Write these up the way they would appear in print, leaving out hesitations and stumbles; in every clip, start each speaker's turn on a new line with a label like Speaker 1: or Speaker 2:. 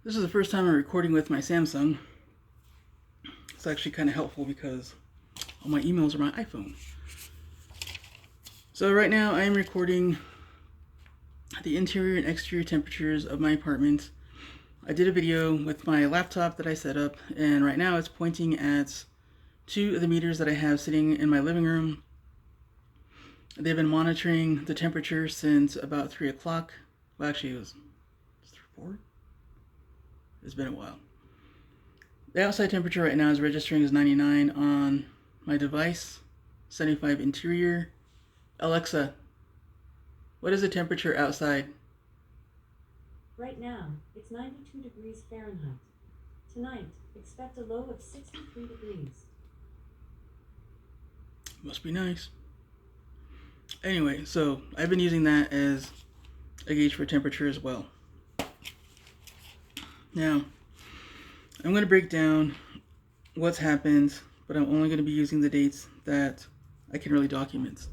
Speaker 1: This is the first time I'm recording with my Samsung. It's actually kind of helpful because all my emails are my iPhone. So right now I am recording the interior and exterior temperatures of my apartment. I did a video with my laptop that I set up, and right now it's pointing at two of the meters that I have sitting in my living room. They've been monitoring the temperature since about 3 o'clock. Well, actually it was 4? It's been a while. The outside temperature right now is registering as 99 on my device, 75 interior. Alexa, what is the temperature outside?
Speaker 2: Right now, it's 92 degrees Fahrenheit. Tonight, expect a low of 63 degrees.
Speaker 1: Must be nice. Anyway, so I've been using that as a gauge for temperature as well. Now, I'm going to break down what's happened, but I'm only going to be using the dates that I can really document.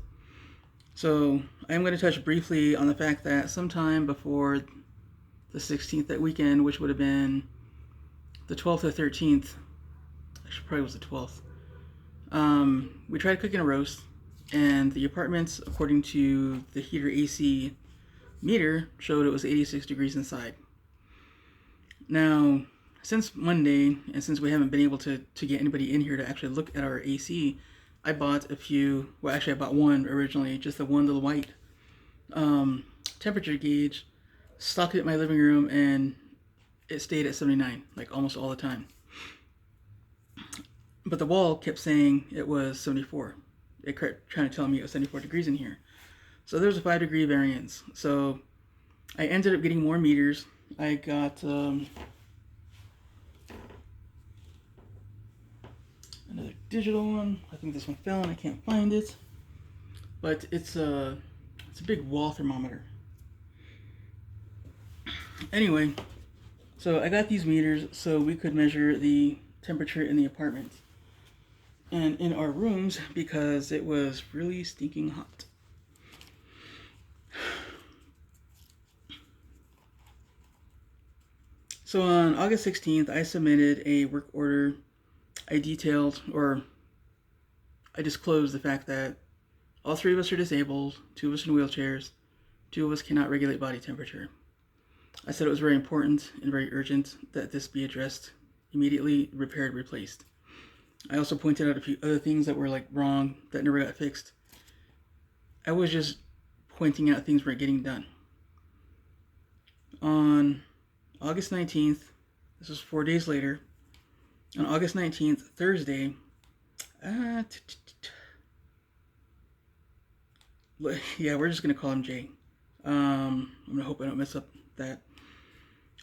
Speaker 1: So I'm going to touch briefly on the fact that sometime before the 16th, that weekend, which would have been the 12th or 13th, actually probably was the 12th, we tried cooking a roast, and the apartments, according to the heater AC meter, showed it was 86 degrees inside. Now, since Monday, and since we haven't been able to get anybody in here to actually look at our AC, I bought a few, well actually I bought one originally, just the one little white temperature gauge, stuck it in my living room, and it stayed at 79, like almost all the time. But the wall kept saying it was 74. It kept trying to tell me it was 74 degrees in here. So there's a 5-degree variance. So I ended up getting more meters. I got another digital one. I think this one fell and I can't find it. But it's a big wall thermometer. Anyway, so I got these meters so we could measure the temperature in the apartment and in our rooms because it was really stinking hot. So on August 16th, I submitted a work order. I disclosed the fact that all 3 of us are disabled, 2 of us in wheelchairs, 2 of us cannot regulate body temperature. I said it was very important and very urgent that this be addressed immediately, repaired, replaced. I also pointed out a few other things that were wrong that never got fixed. I was just pointing out things weren't getting done. On August 19th, this was 4 days later, on August 19th, Thursday, yeah, we're just going to call him Jay. I'm going to hope I don't mess up that.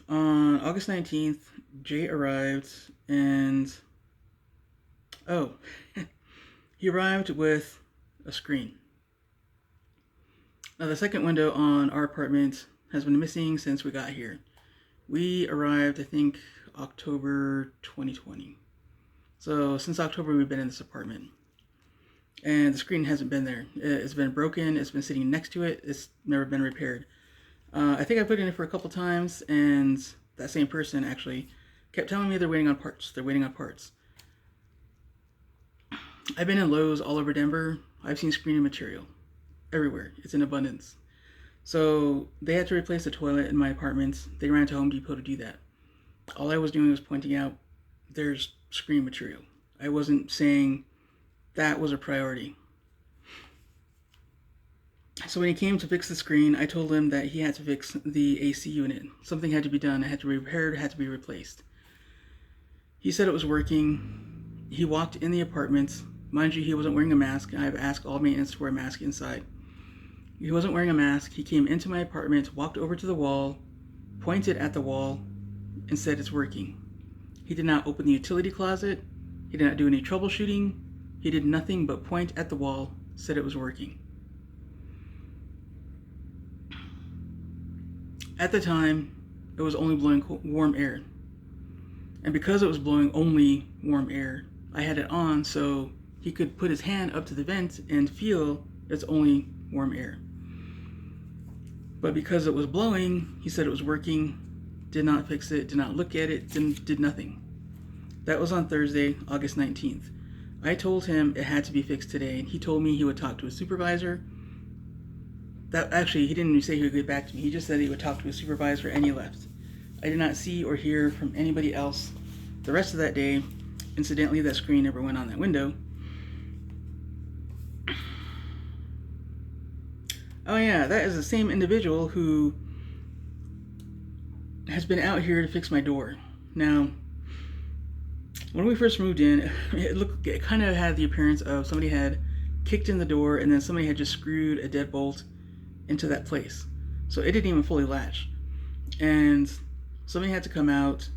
Speaker 1: On August 19th, Jay arrived, and he arrived with a screen. Now, the second window on our apartment has been missing since we got here. We arrived, I think, October 2020. So since October, we've been in this apartment. And the screen hasn't been there. It's been broken. It's been sitting next to it. It's never been repaired. I think I put it in for a couple times, and that same person actually kept telling me they're waiting on parts. They're waiting on parts. I've been in Lowe's all over Denver. I've seen screening material everywhere. It's in abundance. So they had to replace the toilet in my apartment. They ran to Home Depot to do that. All I was doing was pointing out there's screen material. I wasn't saying that was a priority. So when he came to fix the screen, I told him that he had to fix the AC unit. Something had to be done. It had to be repaired. It had to be replaced. He said it was working. He walked in the apartment. Mind you, he wasn't wearing a mask. I've asked all maintenance to wear a mask inside. He wasn't wearing a mask. He came into my apartment, walked over to the wall, pointed at the wall, and said it's working. He did not open the utility closet. He did not do any troubleshooting. He did nothing but point at the wall, said it was working. At the time, it was only blowing warm air. And because it was blowing only warm air, I had it on so he could put his hand up to the vent and feel it's only warm air. But because it was blowing, he said it was working. did not fix it, did not look at it, did nothing. That was on Thursday, August 19th. I told him it had to be fixed today, and he told me he would talk to his supervisor. That actually, he didn't even say he would get back to me. He just said he would talk to his supervisor, and he left. I did not see or hear from anybody else the rest of that day. Incidentally, that screen never went on that window. Oh yeah, that is the same individual who has been out here to fix my door. Now, when we first moved in, it kind of had the appearance of somebody had kicked in the door and then somebody had just screwed a deadbolt into that place. So it didn't even fully latch. And somebody had to come out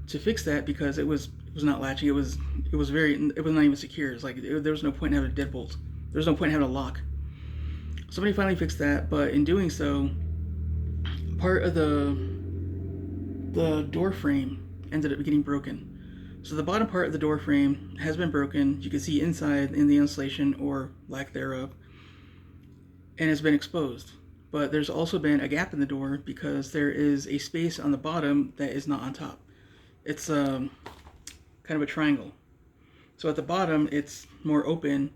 Speaker 1: to fix that because it was not latching. It was not even secure. It's like there was no point in having a deadbolt. There was no point in having a lock. Somebody finally fixed that, but in doing so, part of the door frame ended up getting broken. So the bottom part of the door frame has been broken. You can see inside in the insulation or lack thereof, and has been exposed. But there's also been a gap in the door because there is a space on the bottom that is not on top. It's kind of a triangle. So at the bottom, it's more open.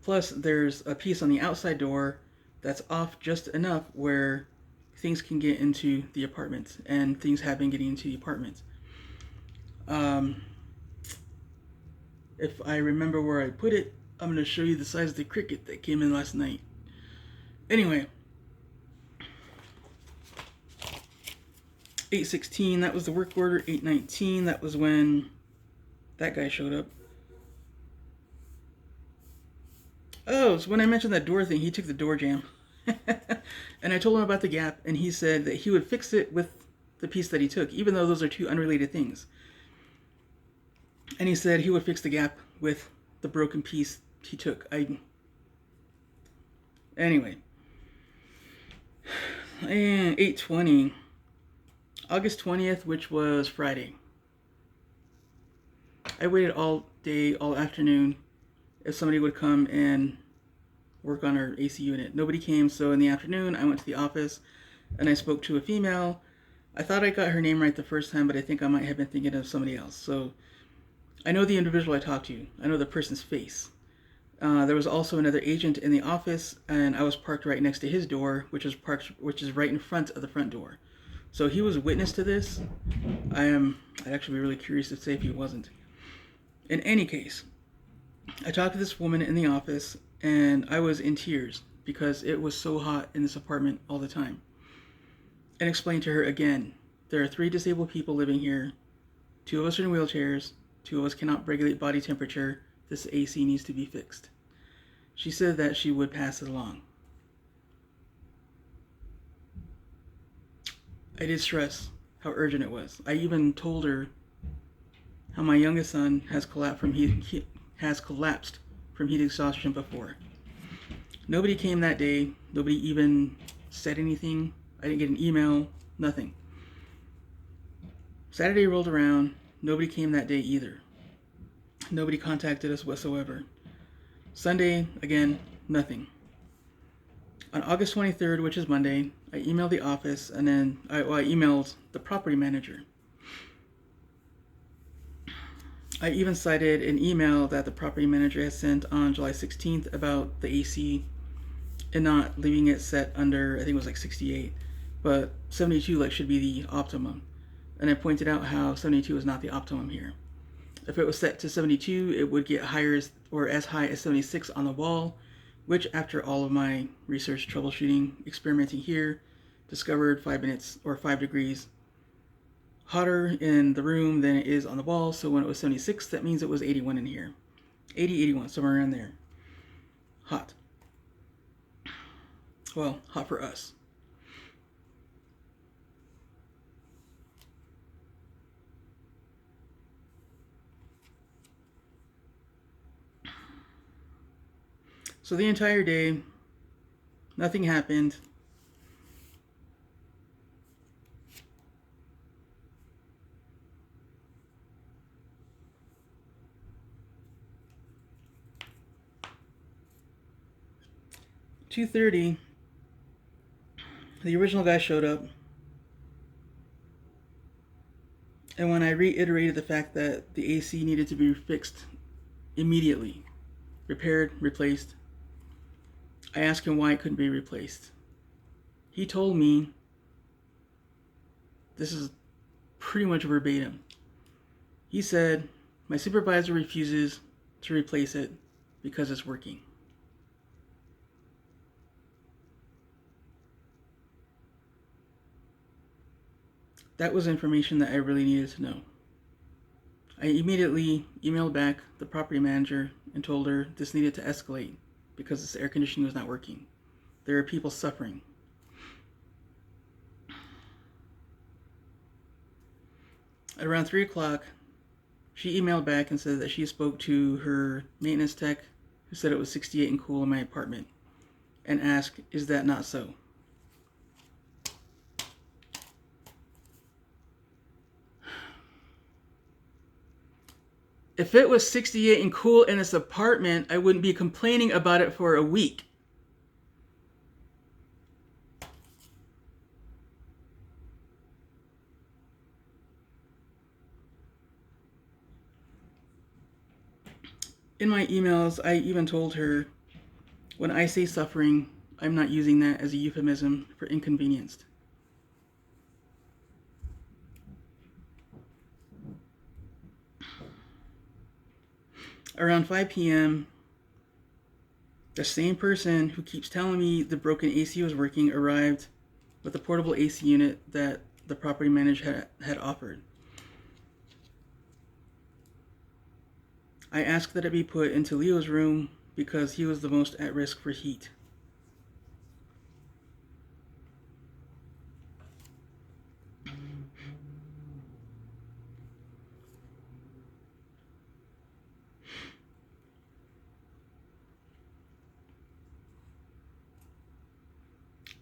Speaker 1: Plus, there's a piece on the outside door that's off just enough where things can get into the apartment, and things have been getting into the apartment. If I remember where I put it, I'm going to show you the size of the cricket that came in last night. Anyway, 8:16, that was the work order. 8:19, that was when that guy showed up. Oh, so when I mentioned that door thing, he took the door jamb. And I told him about the gap, and he said that he would fix it with the piece that he took, even though those are two unrelated things. And he said he would fix the gap with the broken piece he took. Anyway. And 8:20, August 20th, which was Friday. I waited all day, all afternoon, if somebody would come and work on our AC unit. Nobody came, so in the afternoon, I went to the office and I spoke to a female. I thought I got her name right the first time, but I think I might have been thinking of somebody else. So I know the individual I talked to. I know the person's face. There was also another agent in the office, and I was parked right next to his door, which is right in front of the front door. So he was a witness to this. I'd actually be really curious to say if he wasn't. In any case, I talked to this woman in the office, and I was in tears because it was so hot in this apartment all the time. And explained to her again, there are 3 disabled people living here. 2 of us are in wheelchairs. 2 of us cannot regulate body temperature. This AC needs to be fixed. She said that she would pass it along. I did stress how urgent it was. I even told her how my youngest son has collapsed from heat exhaustion before. Nobody came that day. Nobody even said anything. I didn't get an email. Nothing. Saturday rolled around. Nobody came that day either. Nobody contacted us whatsoever. Sunday, again, nothing. On August 23rd, which is Monday, I emailed the office, and then I emailed the property manager. I even cited an email that the property manager had sent on July 16th about the AC and not leaving it set under, I think it was like 68, but 72 should be the optimum. And I pointed out how 72 is not the optimum here. If it was set to 72, it would get higher or as high as 76 on the wall, which after all of my research, troubleshooting, experimenting here, discovered 5 minutes or 5 degrees hotter in the room than it is on the wall. So when it was 76, that means it was 81 in here. 80, 81, somewhere around there. Hot. Well, hot for us. So the entire day, nothing happened. $2:30, the original guy showed up. And when I reiterated the fact that the AC needed to be fixed immediately, repaired, replaced, I asked him why it couldn't be replaced. He told me, this is pretty much verbatim. He said, my supervisor refuses to replace it because it's working. That was information that I really needed to know. I immediately emailed back the property manager and told her this needed to escalate because this air conditioning was not working. There are people suffering. At around 3 o'clock, she emailed back and said that she spoke to her maintenance tech, who said it was 68 and cool in my apartment, and asked, is that not so? If it was 68 and cool in this apartment, I wouldn't be complaining about it for a week. In my emails, I even told her, when I say suffering, I'm not using that as a euphemism for inconvenienced. Around 5 p.m., the same person who keeps telling me the broken AC was working arrived with the portable AC unit that the property manager had offered. I asked that it be put into Leo's room because he was the most at risk for heat.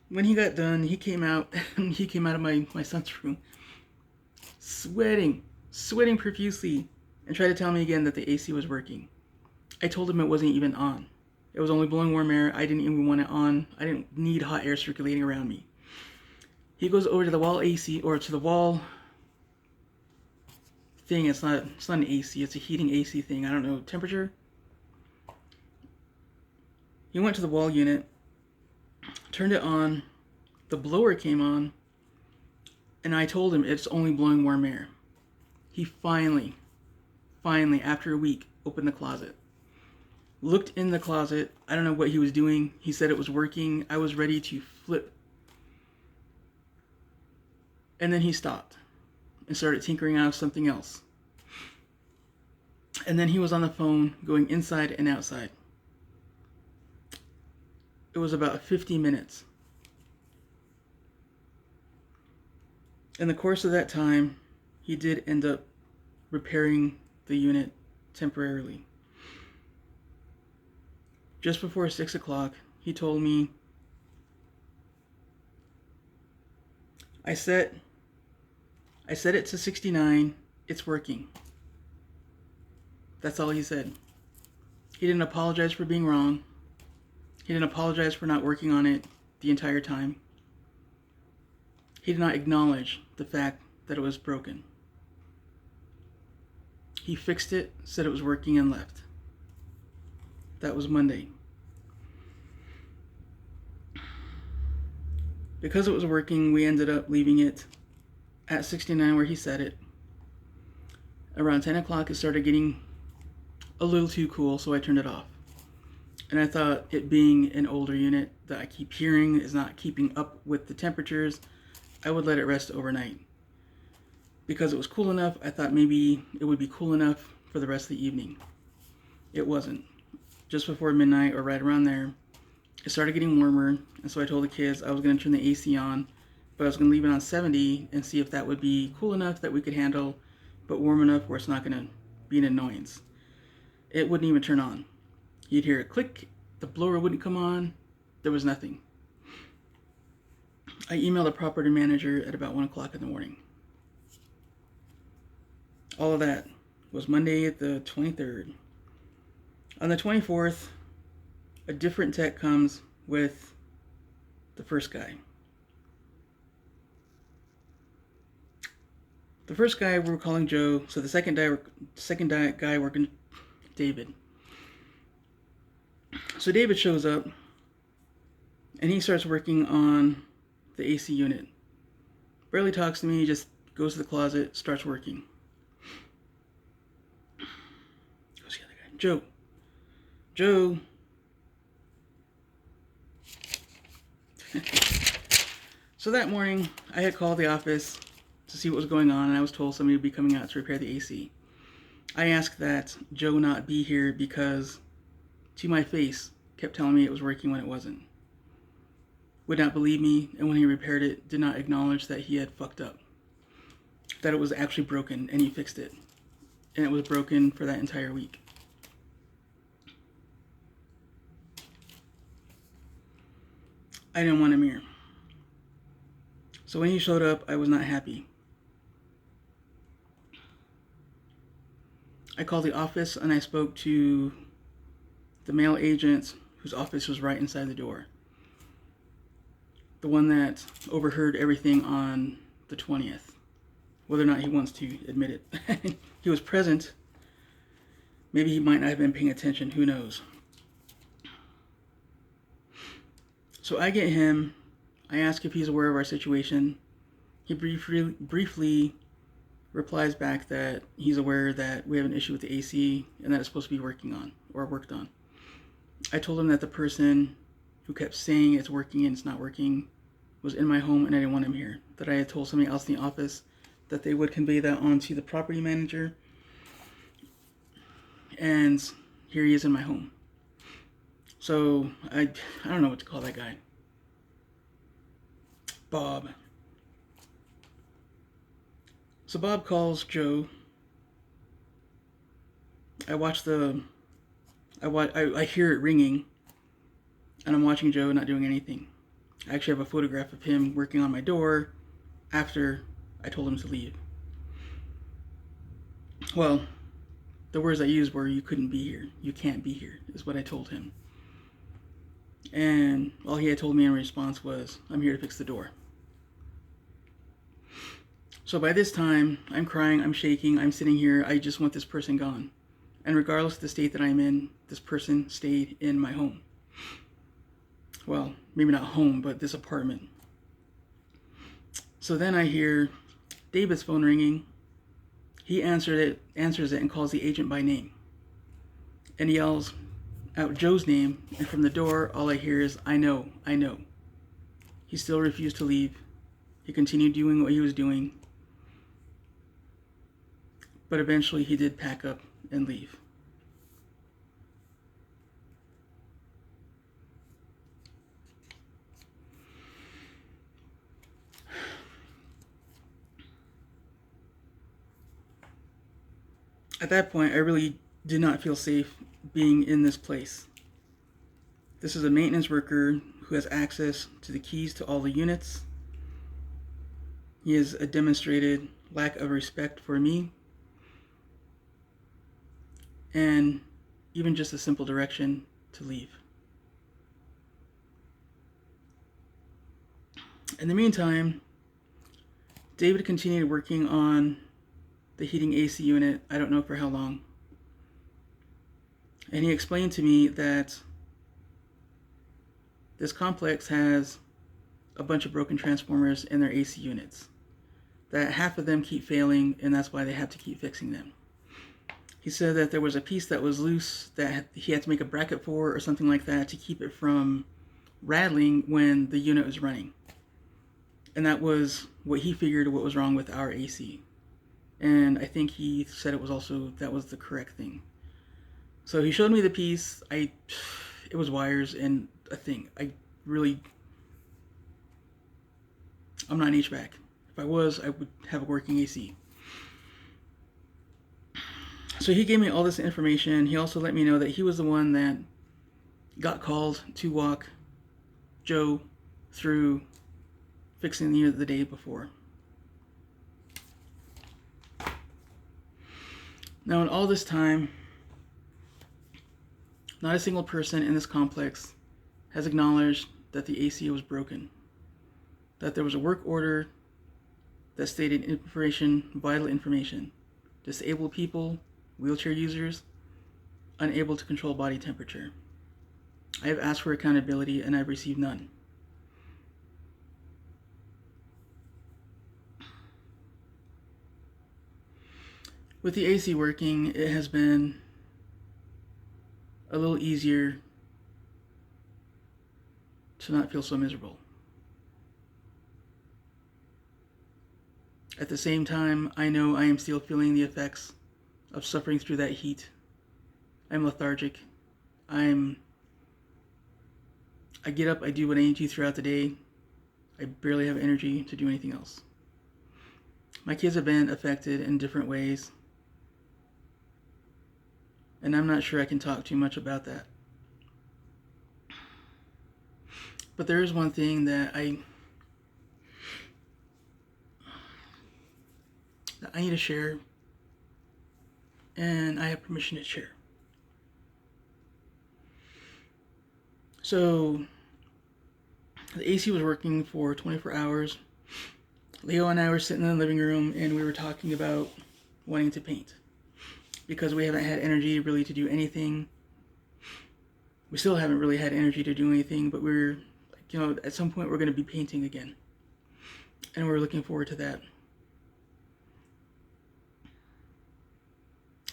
Speaker 1: When he got done, he came out of my son's room sweating profusely and tried to tell me again that the AC was working. I told him it wasn't even on. It was only blowing warm air. I didn't even want it on. I didn't need hot air circulating around me. He goes over to the wall AC, or to the wall thing. It's not an AC, it's a heating AC thing. I don't know, temperature? He went to the wall unit, turned it on, the blower came on, and I told him it's only blowing warm air. He finally, after a week, opened the closet. Looked in the closet. I don't know what he was doing. He said it was working. I was ready to flip. And then he stopped and started tinkering out of something else. And then he was on the phone going inside and outside. It was about 50 minutes. In the course of that time, he did end up repairing the unit temporarily. Just before 6 o'clock, he told me, I set it to 69, it's working. That's all he said. He didn't apologize for being wrong. He didn't apologize for not working on it the entire time. He did not acknowledge the fact that it was broken. He fixed it, said it was working, and left. That was Monday. Because it was working, we ended up leaving it at 69 where he set it. Around 10 o'clock, it started getting a little too cool, so I turned it off. And I thought, it being an older unit that I keep hearing is not keeping up with the temperatures, I would let it rest overnight. Because it was cool enough, I thought maybe it would be cool enough for the rest of the evening. It wasn't. Just before midnight, or right around there, it started getting warmer, and so I told the kids I was going to turn the AC on, but I was going to leave it on 70 and see if that would be cool enough that we could handle, but warm enough where it's not going to be an annoyance. It wouldn't even turn on. You'd hear it click, the blower wouldn't come on, there was nothing. I emailed the property manager at about 1 o'clock in the morning. All of that was Monday the 23rd. On the 24th, a different tech comes with the first guy. The first guy we were calling Joe, so the second guy working David. So David shows up, and he starts working on the AC unit. Barely talks to me, just goes to the closet, starts working. Who's the other guy? Joe. So that morning, I had called the office to see what was going on, and I was told somebody would be coming out to repair the AC. I asked that Joe not be here because, to my face, kept telling me it was working when it wasn't. Would not believe me, and when he repaired it, did not acknowledge that he had fucked up. That it was actually broken, and he fixed it. And it was broken for that entire week. I didn't want him here. So when he showed up, I was not happy. I called the office and I spoke to the mail agent whose office was right inside the door. The one that overheard everything on the 20th. Whether or not he wants to admit it. He was present. Maybe he might not have been paying attention. Who knows? So I get him. I ask if he's aware of our situation. He briefly replies back that he's aware that we have an issue with the AC and that it's supposed to be worked on. I told him that the person who kept saying it's working and it's not working was in my home and I didn't want him here. That I had told somebody else in the office that they would convey that on to the property manager. And here he is in my home. So I don't know what to call that guy. Bob. So Bob calls Joe. I hear it ringing, and I'm watching Joe not doing anything. I actually have a photograph of him working on my door after I told him to leave. Well, the words I used were, "You couldn't be here. You can't be here," is what I told him. And all he had told me in response was, "I'm here to fix the door." So by this time, I'm crying, I'm shaking, I'm sitting here, I just want this person gone. And regardless of the state that I'm in, this person stayed in my home. Well, maybe not home, but this apartment. So then I hear David's phone ringing. He answers it and calls the agent by name. And he yells out Joe's name, and from the door, all I hear is, I know. He still refused to leave. He continued doing what he was doing. But eventually he did pack up and leave. At that point, I really did not feel safe being in this place. This is a maintenance worker who has access to the keys to all the units. He has a demonstrated lack of respect for me. And even just a simple direction to leave. In the meantime, David continued working on the heating AC unit, I don't know for how long. And he explained to me that this complex has a bunch of broken transformers in their AC units. That half of them keep failing, and that's why they have to keep fixing them. He said that there was a piece that was loose that he had to make a bracket for or something like that to keep it from rattling when the unit was running. And that was what he figured what was wrong with our AC. And I think he said that was the correct thing. So he showed me the piece. It was wires and a thing. I'm not an HVAC. If I was, I would have a working AC. So he gave me all this information. He also let me know that he was the one that got called to walk Joe through fixing the unit the day before. Now in all this time, not a single person in this complex has acknowledged that the AC was broken. That there was a work order that stated vital information. Disabled people, wheelchair users, unable to control body temperature. I have asked for accountability and I've received none. With the AC working, it has been a little easier to not feel so miserable. At the same time, I know I am still feeling the effects of suffering through that heat. I'm lethargic. I get up, I do what I need to throughout the day. I barely have energy to do anything else. My kids have been affected in different ways, and I'm not sure I can talk too much about that. But there is one thing that I need to share, and I have permission to share. So, the AC was working for 24 hours. Leo and I were sitting in the living room, and we were talking about wanting to paint. Because we haven't had energy really to do anything. We still haven't really had energy to do anything, but we're, at some point we're going to be painting again. And we're looking forward to that.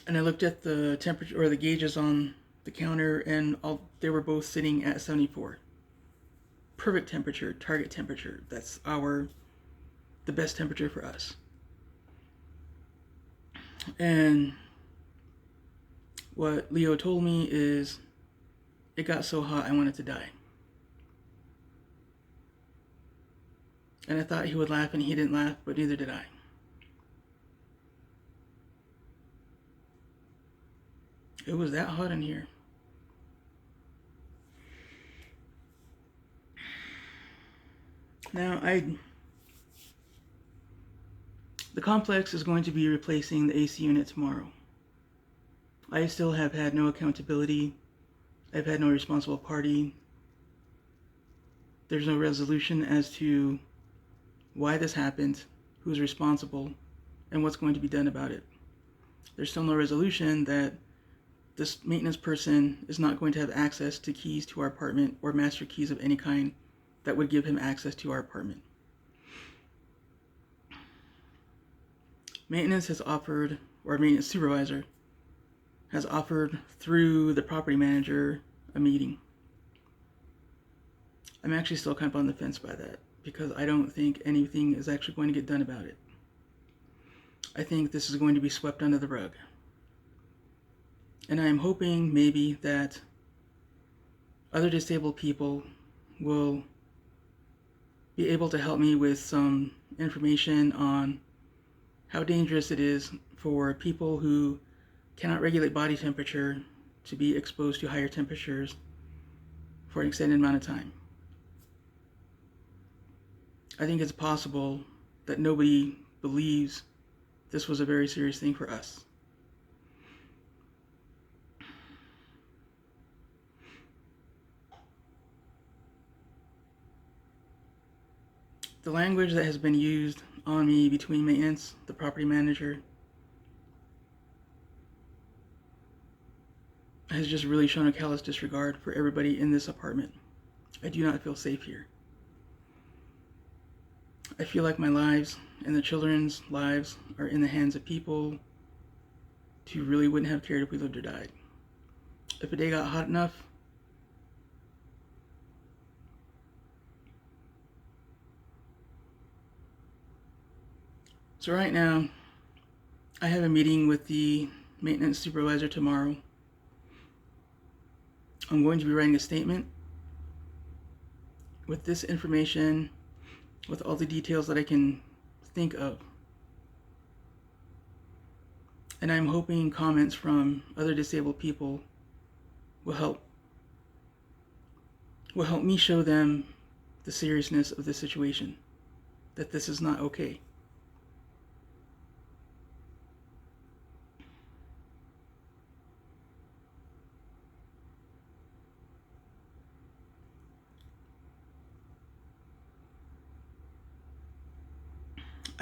Speaker 1: And I looked at the temperature, or the gauges on the counter, and they were both sitting at 74. Perfect temperature, target temperature. That's the best temperature for us. And what Leo told me is, it got so hot I wanted to die. And I thought he would laugh, and he didn't laugh, but neither did I. It was that hot in here. Now, the complex is going to be replacing the AC unit tomorrow. I still have had no accountability. I've had no responsible party. There's no resolution as to why this happened, who's responsible, and what's going to be done about it. There's still no resolution that this maintenance person is not going to have access to keys to our apartment or master keys of any kind that would give him access to our apartment. Maintenance has offered, or maintenance supervisor has offered through the property manager a meeting. I'm actually still kind of on the fence by that because I don't think anything is actually going to get done about it. I think this is going to be swept under the rug. And I am hoping maybe that other disabled people will be able to help me with some information on how dangerous it is for people who cannot regulate body temperature to be exposed to higher temperatures for an extended amount of time. I think it's possible that nobody believes this was a very serious thing for us. The language that has been used on me between maintenance, the property manager, has just really shown a callous disregard for everybody in this apartment. I do not feel safe here. I feel like my lives and the children's lives are in the hands of people who really wouldn't have cared if we lived or died. If a day got hot enough, so right now, I have a meeting with the maintenance supervisor tomorrow. I'm going to be writing a statement with this information, with all the details that I can think of. And I'm hoping comments from other disabled people will help me show them the seriousness of the situation, that this is not okay.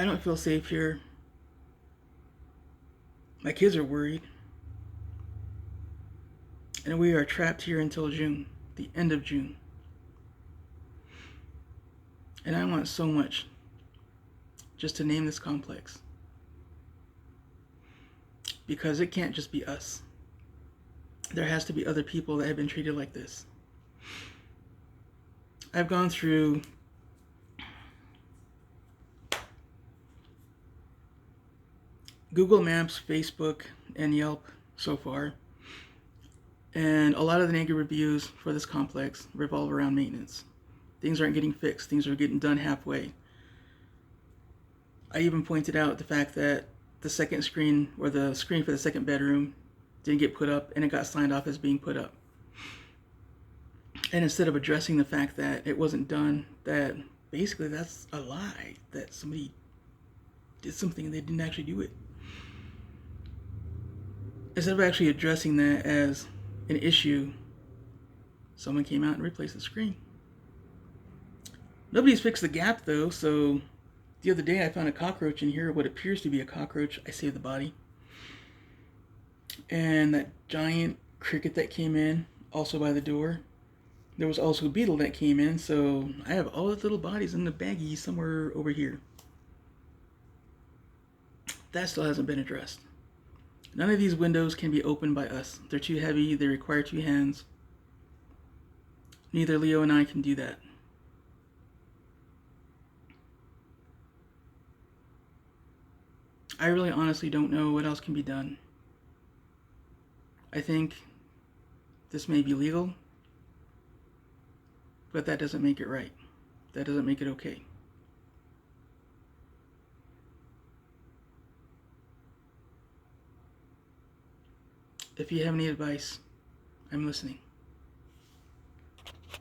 Speaker 1: I don't feel safe here. My kids are worried. And we are trapped here until June, the end of June. And I want so much just to name this complex. Because it can't just be us. There has to be other people that have been treated like this. I've gone through Google Maps, Facebook, and Yelp so far. And a lot of the negative reviews for this complex revolve around maintenance. Things aren't getting fixed. Things are getting done halfway. I even pointed out the fact that the second screen, or the screen for the second bedroom, didn't get put up, and it got signed off as being put up. And instead of addressing the fact that it wasn't done, that basically that's a lie, that somebody did something and they didn't actually do it. Instead of actually addressing that as an issue, someone came out and replaced the screen. Nobody's fixed the gap though, so the other day I found a cockroach in here, what appears to be a cockroach. I saved the body. And that giant cricket that came in, also by the door. There was also a beetle that came in, so I have all the little bodies in the baggie somewhere over here. That still hasn't been addressed. None of these windows can be opened by us. They're too heavy, they require 2 hands. Neither Leo and I can do that. I really honestly don't know what else can be done. I think this may be legal, but that doesn't make it right. That doesn't make it okay. If you have any advice, I'm listening.